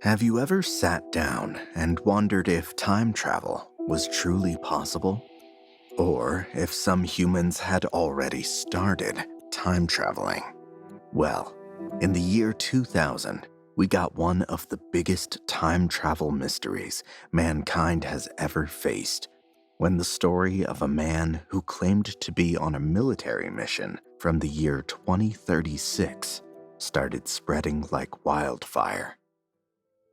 Have you ever sat down and wondered if time travel was truly possible? Or if some humans had already started time traveling? Well, in the year 2000, we got one of the biggest time travel mysteries mankind has ever faced, when the story of a man who claimed to be on a military mission from the year 2036 started spreading like wildfire.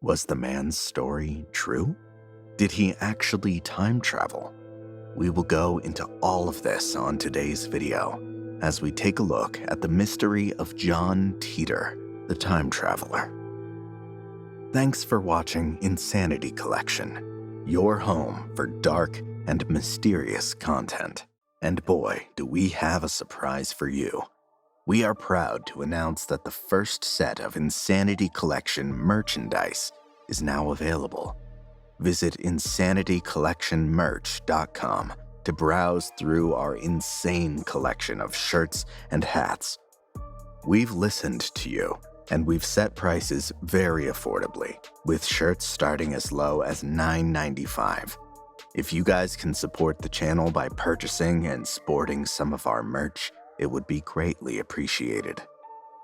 Was the man's story true? Did he actually time travel? We will go into all of this on today's video as we take a look at the mystery of John Titor, the time traveler. Thanks for watching Insanity Collection, your home for dark and mysterious content. And boy, do we have a surprise for you. We are proud to announce that the first set of Insanity Collection merchandise is now available. Visit insanitycollectionmerch.com to browse through our insane collection of shirts and hats. We've listened to you, and we've set prices very affordably, with shirts starting as low as $9.95. If you guys can support the channel by purchasing and sporting some of our merch, it would be greatly appreciated.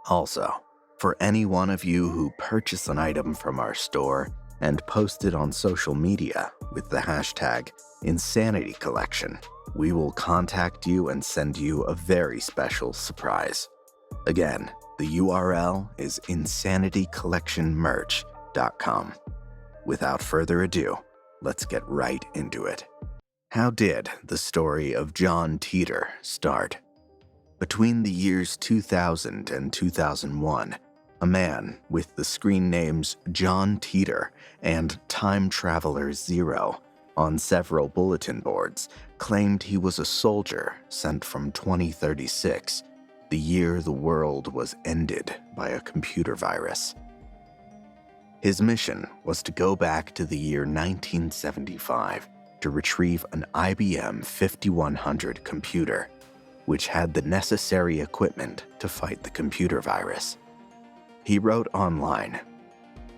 Also, for any one of you who purchase an item from our store and post it on social media with the hashtag Insanity Collection, we will contact you and send you a very special surprise. Again, the URL is insanitycollectionmerch.com. Without further ado, let's get right into it. How did the story of John Titor start? Between the years 2000 and 2001, a man with the screen names John Titor and Time Traveler Zero on several bulletin boards claimed he was a soldier sent from 2036, the year the world was ended by a computer virus. His mission was to go back to the year 1975 to retrieve an IBM 5100 computer, which had the necessary equipment to fight the computer virus. He wrote online,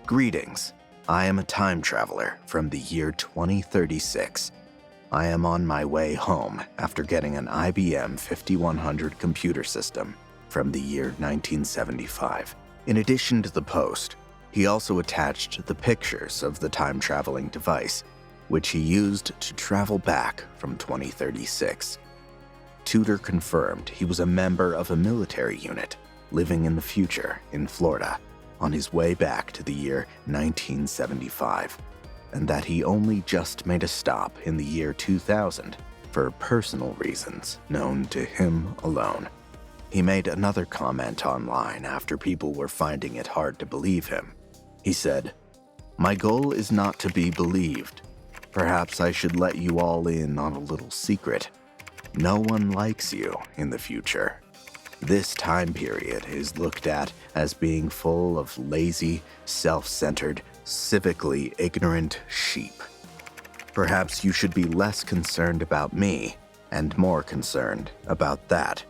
"Greetings, I am a time traveler from the year 2036. I am on my way home after getting an IBM 5100 computer system from the year 1975. In addition to the post, he also attached the pictures of the time-traveling device, which he used to travel back from 2036. Titor confirmed he was a member of a military unit living in the future in Florida on his way back to the year 1975, and that he only just made a stop in the year 2000 for personal reasons known to him alone. He made another comment online after people were finding it hard to believe him. He said, "My goal is not to be believed. Perhaps I should let you all in on a little secret. No one likes you in the future. This time period is looked at as being full of lazy, self-centered, civically ignorant sheep. Perhaps you should be less concerned about me and more concerned about that."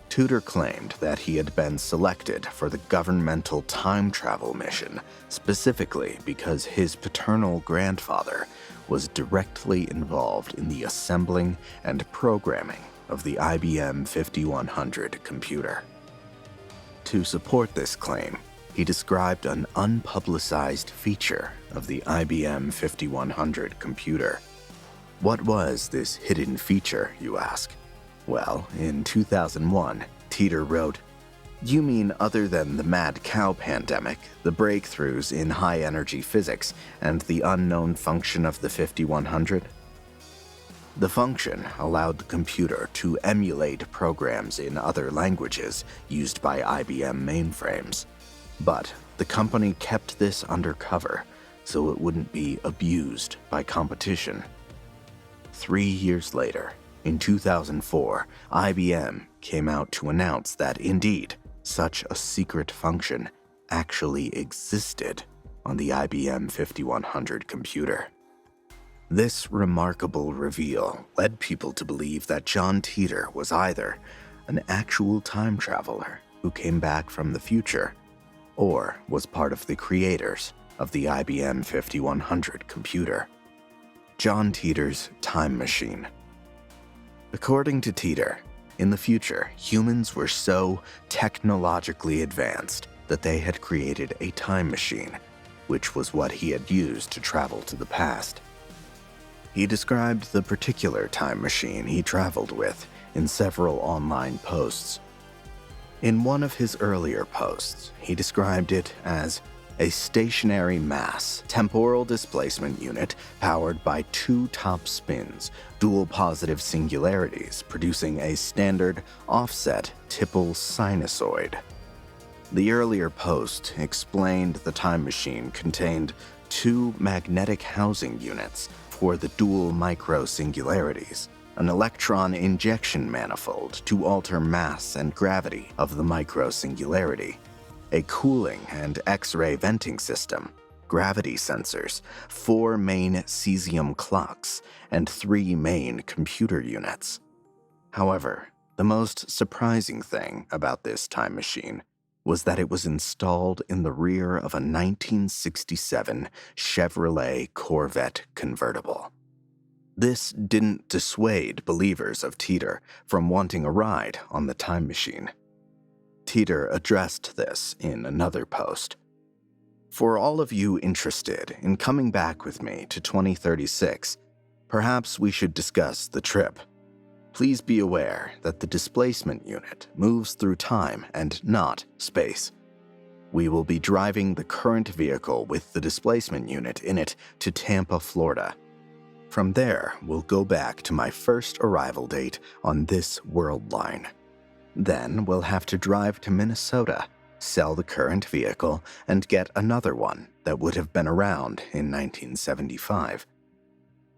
Titor claimed that he had been selected for the governmental time travel mission specifically because his paternal grandfather was directly involved in the assembling and programming of the IBM 5100 computer. To support this claim, he described an unpublicized feature of the IBM 5100 computer. What was this hidden feature, you ask? Well, in 2001, Titor wrote, "You mean other than the mad cow pandemic, the breakthroughs in high-energy physics, and the unknown function of the 5100? The function allowed the computer to emulate programs in other languages used by IBM mainframes. But the company kept this undercover so it wouldn't be abused by competition. 3 years later, in 2004, IBM came out to announce that indeed, such a secret function actually existed on the IBM 5100 computer. This remarkable reveal led people to believe that John Titor was either an actual time traveler who came back from the future, or was part of the creators of the IBM 5100 computer. John Titor's time machine. According to Titor, in the future, humans were so technologically advanced that they had created a time machine, which was what he had used to travel to the past. He described the particular time machine he traveled with in several online posts. In one of his earlier posts, he described it as a stationary mass temporal displacement unit powered by two top spins, dual positive singularities, producing a standard offset Tipple sinusoid. The earlier post explained the time machine contained two magnetic housing units for the dual microsingularities, an electron injection manifold to alter mass and gravity of the microsingularity, a cooling and X-ray venting system, gravity sensors, 4 main cesium clocks, and 3 main computer units. However, the most surprising thing about this time machine was that it was installed in the rear of a 1967 Chevrolet Corvette convertible. This didn't dissuade believers of Titor from wanting a ride on the time machine. Titor addressed this in another post. For all of you interested in coming back with me to 2036, perhaps we should discuss the trip. Please be aware that the displacement unit moves through time and not space. We will be driving the current vehicle with the displacement unit in it to Tampa, Florida. From there, we'll go back to my first arrival date on this world line. Then we'll have to drive to Minnesota, sell the current vehicle, and get another one that would have been around in 1975.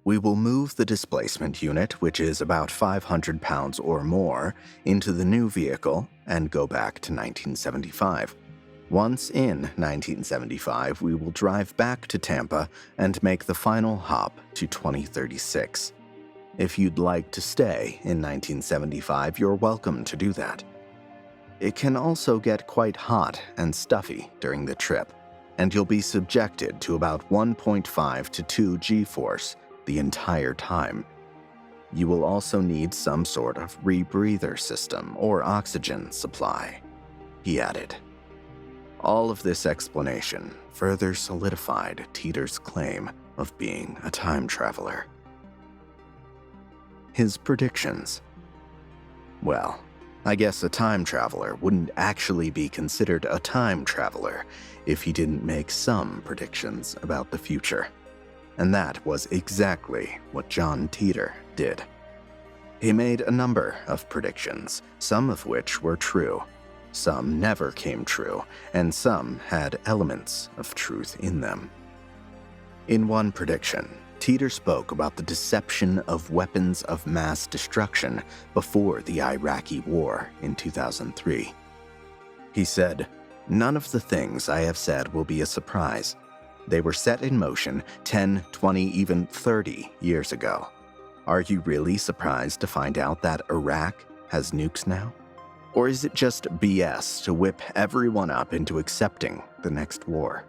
We will move the displacement unit, which is about 500 pounds or more, into the new vehicle and go back to 1975. Once in 1975, we will drive back to Tampa and make the final hop to 2036. If you'd like to stay in 1975, you're welcome to do that. It can also get quite hot and stuffy during the trip, and you'll be subjected to about 1.5 to 2 G-force the entire time. You will also need some sort of rebreather system or oxygen supply, he added. All of this explanation further solidified Titor's claim of being a time traveler. His predictions. Well, I guess a time traveler wouldn't actually be considered a time traveler if he didn't make some predictions about the future. And that was exactly what John Titor did. He made a number of predictions, some of which were true. Some never came true, and some had elements of truth in them. In one prediction, Titor spoke about the deception of weapons of mass destruction before the Iraqi War in 2003. He said, "None of the things I have said will be a surprise. They were set in motion 10, 20, even 30 years ago. Are you really surprised to find out that Iraq has nukes now? Or is it just BS to whip everyone up into accepting the next war?"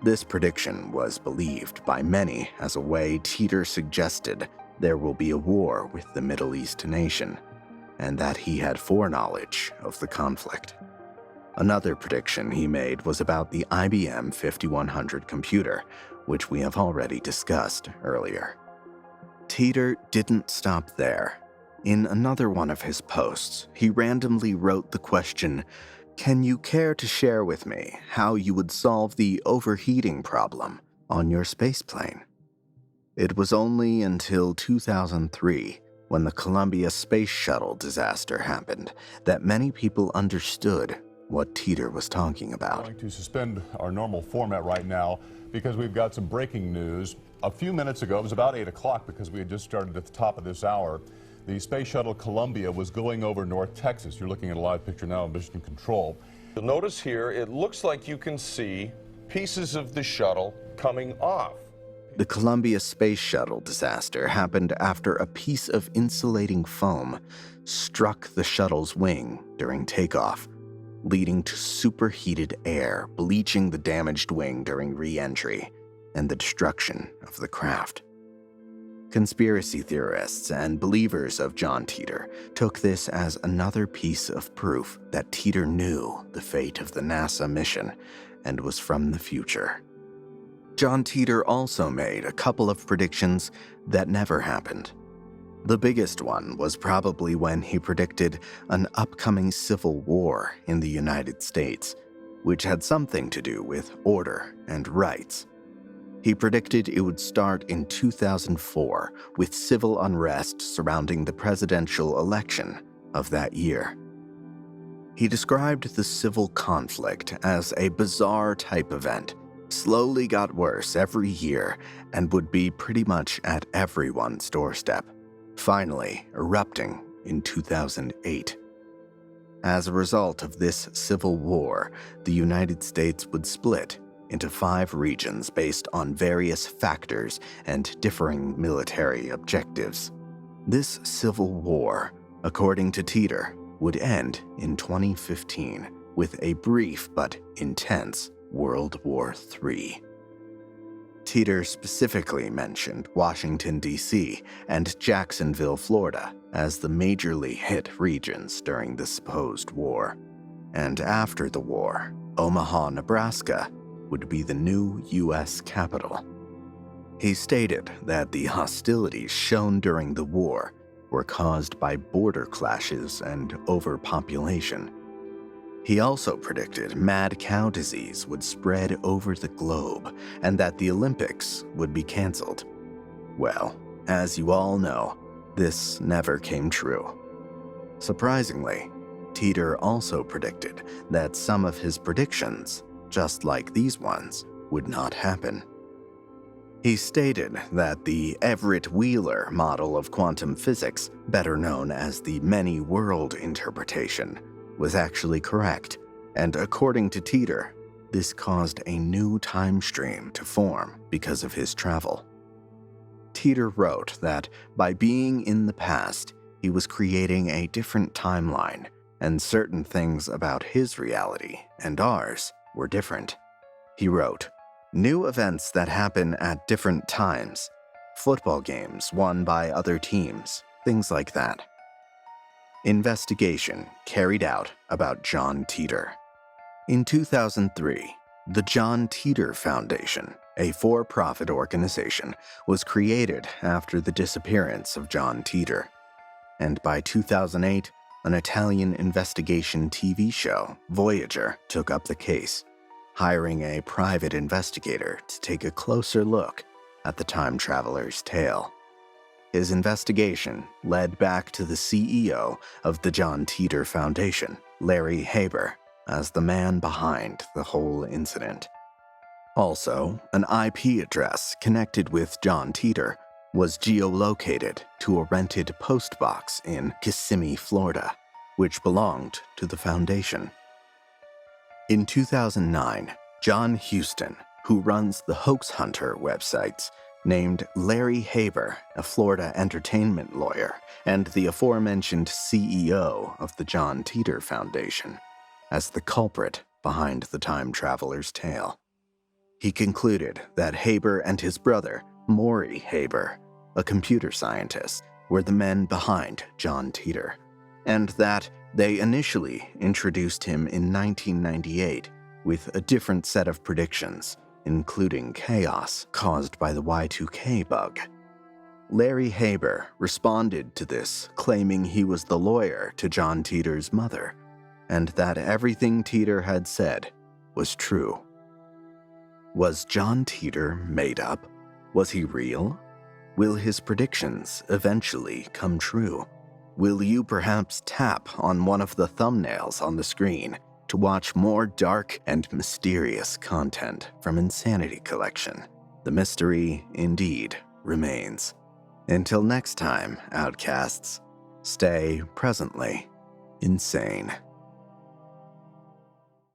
This prediction was believed by many as a way Titor suggested there will be a war with the Middle East nation, and that he had foreknowledge of the conflict. Another prediction he made was about the IBM 5100 computer, which we have already discussed earlier. Titor didn't stop there. In another one of his posts, he randomly wrote the question, "Can you care to share with me how you would solve the overheating problem on your spaceplane?" It was only until 2003, when the Columbia Space Shuttle disaster happened, that many people understood what Titor was talking about. We're going to suspend our normal format right now because we've got some breaking news. A few minutes ago, it was about 8 o'clock because we had just started at the top of this hour, the Space Shuttle Columbia was going over North Texas. You're looking at a live picture now of Mission Control. You'll notice here, it looks like you can see pieces of the shuttle coming off. The Columbia Space Shuttle disaster happened after a piece of insulating foam struck the shuttle's wing during takeoff. leading to superheated air bleaching the damaged wing during re-entry and the destruction of the craft. Conspiracy theorists and believers of John Titor took this as another piece of proof that Titor knew the fate of the NASA mission and was from the future. John Titor also made a couple of predictions that never happened. The biggest one was probably when he predicted an upcoming civil war in the United States, which had something to do with order and rights. He predicted it would start in 2004 with civil unrest surrounding the presidential election of that year. He described the civil conflict as a bizarre type event, slowly got worse every year, and would be pretty much at everyone's doorstep, finally erupting in 2008. As a result of this civil war, the United States would split into 5 regions based on various factors and differing military objectives. This civil war, according to Titor, would end in 2015 with a brief but intense World War III. Titor specifically mentioned Washington, D.C. and Jacksonville, Florida as the majorly hit regions during the supposed war. And after the war, Omaha, Nebraska would be the new U.S. capital. He stated that the hostilities shown during the war were caused by border clashes and overpopulation. He also predicted mad cow disease would spread over the globe and that the Olympics would be canceled. Well, as you all know, this never came true. Surprisingly, Titor also predicted that some of his predictions, just like these ones, would not happen. He stated that the Everett-Wheeler model of quantum physics, better known as the many-world interpretation, was actually correct, and according to Titor, this caused a new time stream to form because of his travel. Titor wrote that by being in the past, he was creating a different timeline, and certain things about his reality and ours were different. He wrote, "New events that happen at different times, football games won by other teams, things like that." Investigation carried out about John Titor. In 2003, the John Titor Foundation, a for-profit organization, was created after the disappearance of John Titor. And by 2008, an Italian investigation TV show, Voyager, took up the case, hiring a private investigator to take a closer look at the time traveler's tale. His investigation led back to the CEO of the John Titor Foundation, Larry Haber, as the man behind the whole incident. Also, an IP address connected with John Titor was geolocated to a rented postbox in Kissimmee, Florida, which belonged to the foundation. In 2009, John Houston, who runs the Hoax Hunter websites, named Larry Haber, a Florida entertainment lawyer and the aforementioned CEO of the John Titor Foundation, as the culprit behind the time traveler's tale. He concluded that Haber and his brother, Maury Haber, a computer scientist, were the men behind John Titor, and that they initially introduced him in 1998 with a different set of predictions, including chaos caused by the Y2K bug. Larry Haber responded to this, claiming he was the lawyer to John Titor's mother, and that everything Titor had said was true. Was John Titor made up? Was he real? Will his predictions eventually come true? Will you perhaps tap on one of the thumbnails on the screen to watch more dark and mysterious content from Insanity Collection? The mystery, indeed, remains. Until next time, Outcasts, stay presently insane.